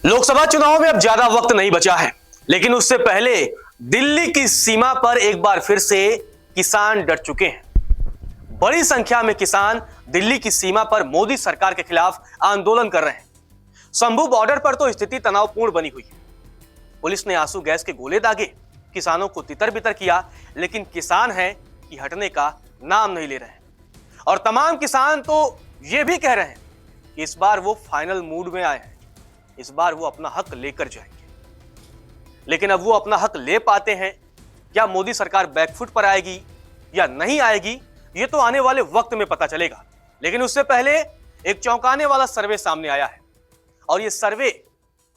लोकसभा चुनाव में अब ज्यादा वक्त नहीं बचा है, लेकिन उससे पहले दिल्ली की सीमा पर एक बार फिर से किसान डट चुके हैं। बड़ी संख्या में किसान दिल्ली की सीमा पर मोदी सरकार के खिलाफ आंदोलन कर रहे हैं। शंभू बॉर्डर पर तो स्थिति तनावपूर्ण बनी हुई है। पुलिस ने आंसू गैस के गोले दागे, किसानों को तितर बितर किया, लेकिन किसान हैं कि हटने का नाम नहीं ले रहे हैं। और तमाम किसान तो यह भी कह रहे हैं कि इस बार वो फाइनल मूड में आए हैं, इस बार वो अपना हक लेकर जाएंगे। लेकिन अब वो अपना हक ले पाते हैं? क्या मोदी सरकार बैकफुट पर आएगी या नहीं आएगी, ये तो आने वाले वक्त में पता चलेगा। लेकिन उससे पहले एक चौंकाने वाला सर्वे सामने आया है, और ये सर्वे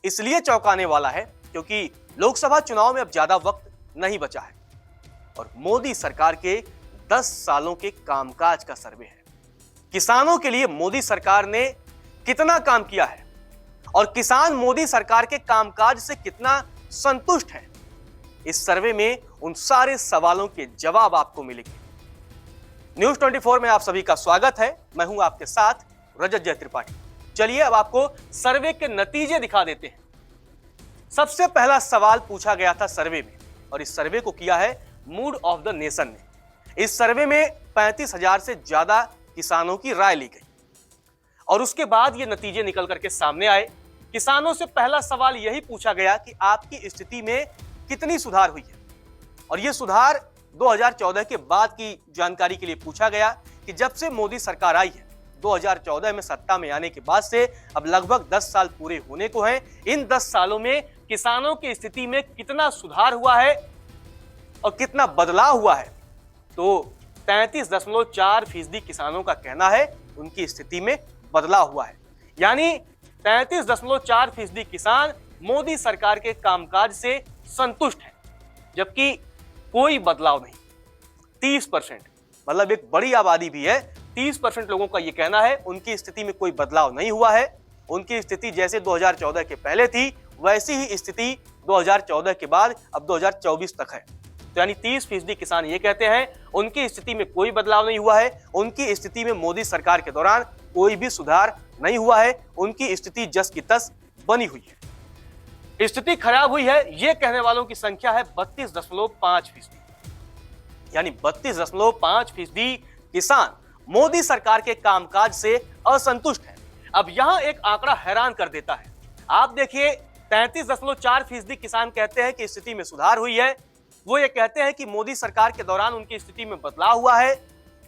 इसलिए चौंकाने वाला है क्योंकि लोकसभा चुनाव में अब ज्यादा वक्त नहीं बचा है और मोदी सरकार के 10 सालों के कामकाज का सर्वे है। किसानों के लिए मोदी सरकार ने कितना काम किया है और किसान मोदी सरकार के कामकाज से कितना संतुष्ट है, इस सर्वे में उन सारे सवालों के जवाब आपको मिलेंगे। न्यूज 24 में आप सभी का स्वागत है। मैं हूं आपके साथ रजत जय त्रिपाठी। चलिए अब आपको सर्वे के नतीजे दिखा देते हैं। सबसे पहला सवाल पूछा गया था सर्वे में, और इस सर्वे को किया है मूड ऑफ द नेशन ने। इस सर्वे में 35,000 से ज्यादा किसानों की राय ली गई और उसके बाद ये नतीजे निकल करके सामने आए। किसानों से पहला सवाल यही पूछा गया कि आपकी स्थिति में कितनी सुधार हुई है, और यह सुधार 2014 के बाद की जानकारी के लिए पूछा गया कि जब से मोदी सरकार आई है, 2014 में सत्ता में आने के बाद से अब लगभग 10 साल पूरे होने को हैं। इन 10 सालों में किसानों की स्थिति में कितना सुधार हुआ है और कितना बदलाव हुआ है, तो 33.4% किसानों का कहना है उनकी स्थिति में बदलाव हुआ है। यानी 33.4% किसान मोदी सरकार के कामकाज से संतुष्ट हैं, जबकि कोई बदलाव नहीं। 30%, मतलब एक बड़ी आबादी भी है, 30% लोगों का यह कहना है उनकी स्थिति में कोई बदलाव नहीं हुआ है। उनकी स्थिति जैसे 2014 के पहले थी वैसी ही स्थिति 2014 के बाद अब 2024 तक है। तो यानी 30% किसान ये कहते हैं उनकी स्थिति में कोई बदलाव नहीं हुआ है, उनकी स्थिति में मोदी सरकार के दौरान कोई भी सुधार नहीं हुआ है, उनकी स्थिति जस की तस बनी हुई है। स्थिति खराब हुई है ये कहने वालों की संख्या है 32.5%। यानी 32.5% किसान मोदी सरकार के कामकाज से असंतुष्ट है। अब यहां एक आंकड़ा हैरान कर देता है। आप देखिए, 33.4% किसान कहते हैं कि स्थिति में सुधार हुई है। वो ये कहते हैं कि मोदी सरकार के दौरान उनकी स्थिति में बदलाव हुआ है।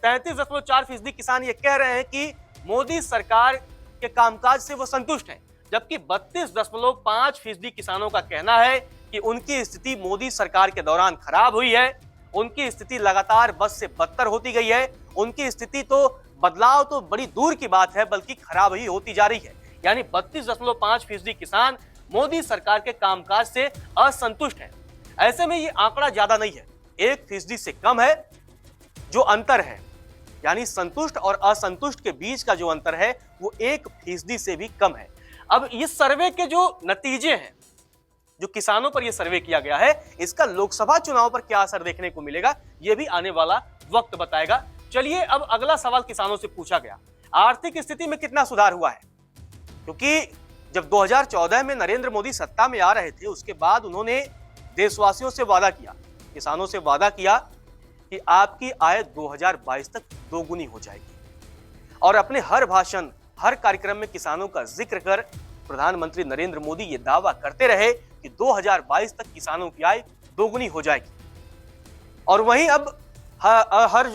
33.4% किसान ये कह रहे हैं कि मोदी सरकार के कामकाज से वो संतुष्ट हैं, जबकि 32.5% किसानों का कहना है कि उनकी स्थिति मोदी सरकार के दौरान खराब हुई है। उनकी स्थिति लगातार बद से बदतर होती गई है। उनकी स्थिति तो बदलाव तो बड़ी दूर की बात है, बल्कि खराब ही होती जा रही है। यानी 32.5% किसान मोदी सरकार के कामकाज से असंतुष्ट हैं। ऐसे में ये आंकड़ा ज्यादा नहीं है, 1% से कम है जो अंतर है। यानी संतुष्ट और असंतुष्ट के बीच का जो अंतर है वो 1% से भी कम है। अब इस सर्वे के जो नतीजे हैं, जो किसानों पर यह सर्वे किया गया है, इसका लोकसभा चुनाव पर क्या असर देखने को मिलेगा यह भी आने वाला वक्त बताएगा। चलिए अब अगला सवाल किसानों से पूछा गया, आर्थिक स्थिति में कितना सुधार हुआ है। क्योंकि जब 2014 में नरेंद्र मोदी सत्ता में आ रहे थे, उसके बाद उन्होंने देशवासियों से वादा किया, किसानों से वादा किया कि आपकी आय 2022 तक दोगुनी हो जाएगी। और अपने हर भाषण, हर कार्यक्रम में किसानों का जिक्र कर प्रधानमंत्री नरेंद्र मोदी ये दावा करते रहे कि 2022 तक किसानों की आय दोगुनी हो जाएगी। और वहीं अब हर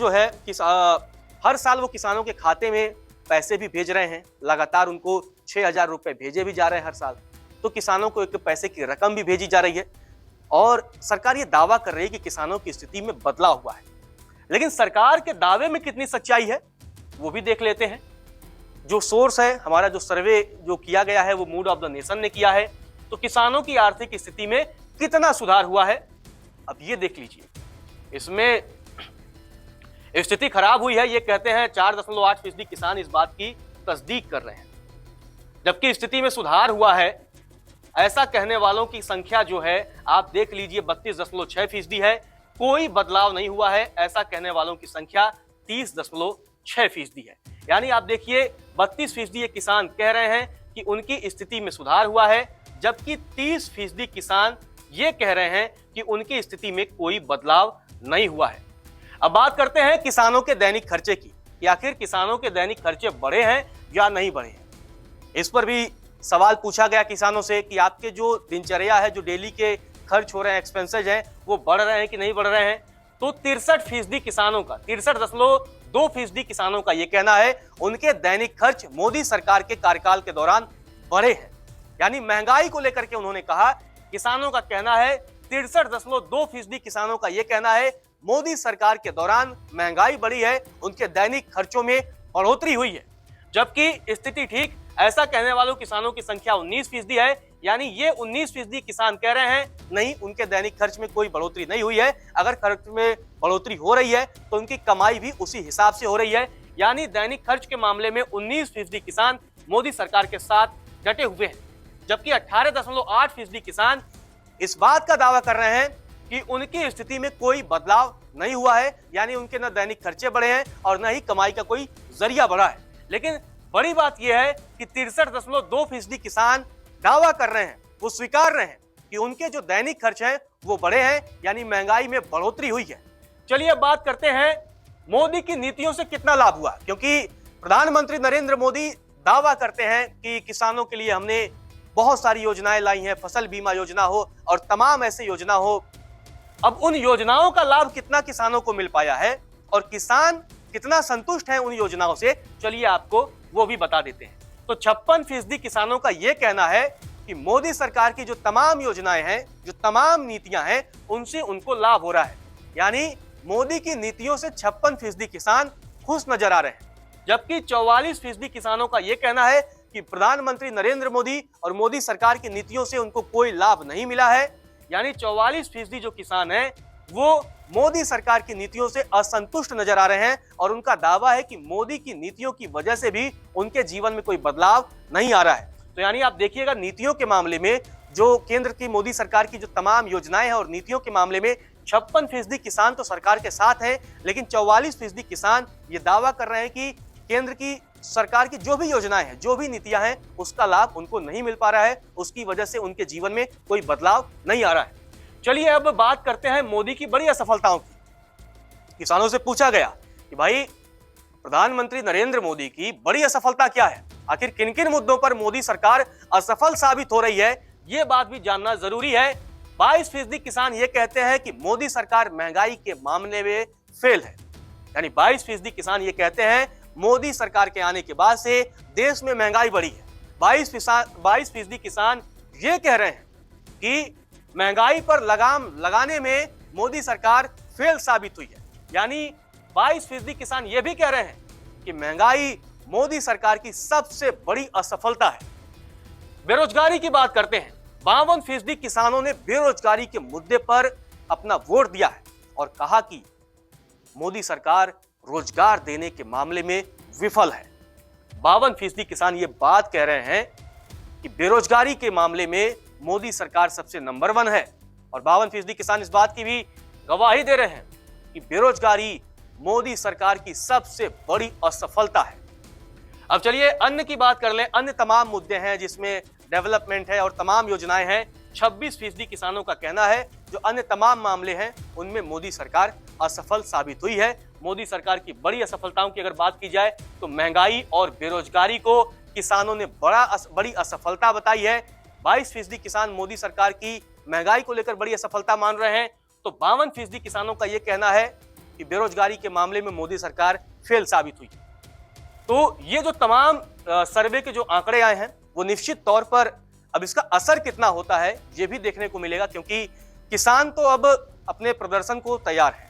साल वो किसानों के खाते में पैसे भी भेज रहे हैं। लगातार उनको 6,000 रुपए भेजे भी जा रहे हैं हर साल। तो किसानों को एक पैसे की रकम भी भेजी जा रही है और सरकार ये दावा कर रही है कि किसानों की स्थिति में बदलाव हुआ है। लेकिन सरकार के दावे में कितनी सच्चाई है वो भी देख लेते हैं। जो सोर्स है, हमारा जो सर्वे जो किया गया है वो मूड ऑफ द नेशन ने किया है। तो किसानों की आर्थिक स्थिति में कितना सुधार हुआ है अब ये देख लीजिए। इसमें स्थिति खराब हुई है ये कहते हैं 4.8% किसान इस बात की तस्दीक कर रहे हैं, जबकि स्थिति में सुधार हुआ है ऐसा कहने वालों की संख्या जो है आप देख लीजिए 32.6% है। कोई बदलाव नहीं हुआ है ऐसा कहने वालों की संख्या 30.6% है। यानी आप देखिए 32% ये किसान कह रहे हैं कि उनकी स्थिति में सुधार हुआ है, जबकि 30% किसान ये कह रहे हैं कि उनकी स्थिति में कोई बदलाव नहीं हुआ है। अब बात करते हैं किसानों के दैनिक खर्चे की कि आखिर किसानों के दैनिक खर्चे बढ़े हैं या नहीं बढ़े हैं। इस पर भी सवाल पूछा गया किसानों से कि आपके जो दिनचर्या है, जो डेली के खर्च हो रहे हैं, एक्सपेंसेज हैं, वो बढ़ रहे हैं कि नहीं बढ़ रहे हैं। तो 63% किसानों का 63.2% किसानों का ये कहना है उनके दैनिक खर्च मोदी सरकार के कार्यकाल के दौरान बढ़े हैं। यानी महंगाई को लेकर के उन्होंने कहा, किसानों का कहना है 63.2% किसानों का यह कहना है मोदी सरकार के दौरान महंगाई बढ़ी है, उनके दैनिक खर्चों में बढ़ोतरी हुई है। जबकि स्थिति ठीक ऐसा कहने वालों किसानों की संख्या 19% है। यानी ये 19% किसान कह रहे हैं नहीं, उनके दैनिक खर्च में कोई बढ़ोतरी नहीं हुई है। अगर खर्च में बढ़ोतरी हो रही है तो उनकी कमाई भी उसी हिसाब से हो रही है। यानी दैनिक खर्च के मामले में 19% किसान मोदी सरकार के साथ डटे हुए हैं, जबकि 18.8% किसान इस बात का दावा कर रहे हैं कि उनकी स्थिति में कोई बदलाव नहीं हुआ है। यानी उनके न दैनिक खर्चे बढ़े हैं और न ही कमाई का कोई जरिया बढ़ा है। लेकिन बड़ी बात यह है कि 63.2% किसान दावा कर रहे हैं, वो स्वीकार रहे हैं कि उनके जो दैनिक खर्च हैं वो बढ़े हैं, यानी महंगाई में बढ़ोतरी हुई है। चलिए अब बात करते हैं मोदी की नीतियों से कितना लाभ हुआ, क्योंकि प्रधानमंत्री नरेंद्र मोदी दावा करते हैं कि किसानों के लिए हमने बहुत सारी योजनाएं लाई हैं, फसल बीमा योजना हो और तमाम ऐसे योजना हो। अब उन योजनाओं का लाभ कितना किसानों को मिल पाया है और किसान कितना संतुष्ट है उन योजनाओं से, चलिए आपको वो भी बता देते हैं। तो 56% किसानों का यह कहना है कि मोदी सरकार की जो तमाम योजनाएं हैं, जो तमाम नीतियां हैं, उनसे उनको लाभ हो रहा है। यानी मोदी की नीतियों से 56% किसान खुश नजर आ रहे हैं। जबकि 44% किसानों का यह कहना है कि प्रधानमंत्री नरेंद्र मोदी और मोदी सरकार की नीतियों से उनको कोई लाभ नहीं मिला है। यानी 44% जो किसान हैं वो मोदी सरकार की नीतियों से असंतुष्ट नजर आ रहे हैं और उनका दावा है कि मोदी की नीतियों की वजह से भी उनके जीवन में कोई बदलाव नहीं आ रहा है। तो यानी आप देखिएगा, नीतियों के मामले में जो केंद्र की मोदी सरकार की जो तमाम योजनाएं हैं और नीतियों के मामले में 56% किसान तो सरकार के साथ हैं, लेकिन 44% किसान ये दावा कर रहे हैं कि केंद्र की सरकार की जो भी योजनाएं हैं, जो भी नीतियां हैं, उसका लाभ उनको नहीं मिल पा रहा है। उसकी वजह से उनके जीवन में कोई बदलाव नहीं आ रहा है। चलिए अब बात करते हैं मोदी की बड़ी असफलताओं की। किसानों से पूछा गया कि भाई प्रधानमंत्री नरेंद्र मोदी की बड़ी असफलता क्या है, आखिर किन किन मुद्दों पर मोदी सरकार असफल साबित हो रही है, ये बात भी जानना जरूरी है। 22% किसान ये कहते हैं कि मोदी सरकार महंगाई के मामले में फेल है। यानी 22% किसान ये कहते हैं मोदी सरकार के आने के बाद से देश में महंगाई बढ़ी है। 22% किसान ये कह रहे हैं कि महंगाई पर लगाम लगाने में मोदी सरकार फेल साबित हुई है। यानी 22% किसान ये भी कह रहे हैं कि महंगाई मोदी सरकार की सबसे बड़ी असफलता है। बेरोजगारी की बात करते हैं। 52% किसानों ने बेरोजगारी के मुद्दे पर अपना वोट दिया है और कहा कि मोदी सरकार रोजगार देने के मामले में विफल है। 52% किसान ये बात कह रहे हैं कि बेरोजगारी के मामले में मोदी सरकार सबसे नंबर 1 है और 52% किसान इस बात की भी गवाही दे रहे हैं कि बेरोजगारी मोदी सरकार की सबसे बड़ी असफलता है। अब चलिए अन्य की बात कर लें। अन्य तमाम मुद्दे हैं जिसमें डेवलपमेंट है और तमाम योजनाएं हैं। 26% किसानों का कहना है जो अन्य तमाम मामले हैं उनमें मोदी सरकार असफल साबित हुई है। मोदी सरकार की बड़ी असफलताओं की अगर बात की जाए तो महंगाई और बेरोजगारी को किसानों ने बड़ी असफलता बताई है। 22% किसान मोदी सरकार की महंगाई को लेकर बड़ी असफलता मान रहे हैं, तो 52% किसानों का यह कहना है कि बेरोजगारी के मामले में मोदी सरकार फेल साबित हुई। तो ये जो तमाम सर्वे के जो आंकड़े आए हैं वो निश्चित तौर पर अब इसका असर कितना होता है ये भी देखने को मिलेगा, क्योंकि किसान तो अब अपने प्रदर्शन को तैयार है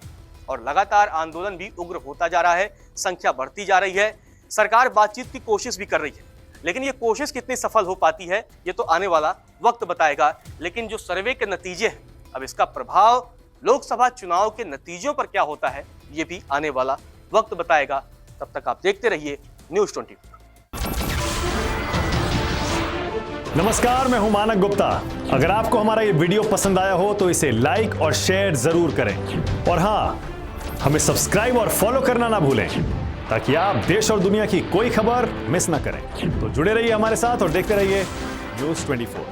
और लगातार आंदोलन भी उग्र होता जा रहा है, संख्या बढ़ती जा रही है। सरकार बातचीत की कोशिश भी कर रही है, लेकिन ये कोशिश कितनी सफल हो पाती है ये तो आने वाला वक्त बताएगा। लेकिन जो सर्वे के नतीजे हैं, अब इसका प्रभाव लोकसभा चुनाव के नतीजों पर क्या होता है ये भी आने वाला वक्त बताएगा। तब तक आप देखते रहिए न्यूज़ 24। नमस्कार, मैं हूं मानक गुप्ता। अगर आपको हमारा ये वीडियो पसंद आया हो तो इसे लाइक और शेयर जरूर करें और हाँ, हमें सब्सक्राइब और फॉलो करना ना भूलें ताकि आप देश और दुनिया की कोई खबर मिस ना करें। तो जुड़े रहिए हमारे साथ और देखते रहिए न्यूज़ 24।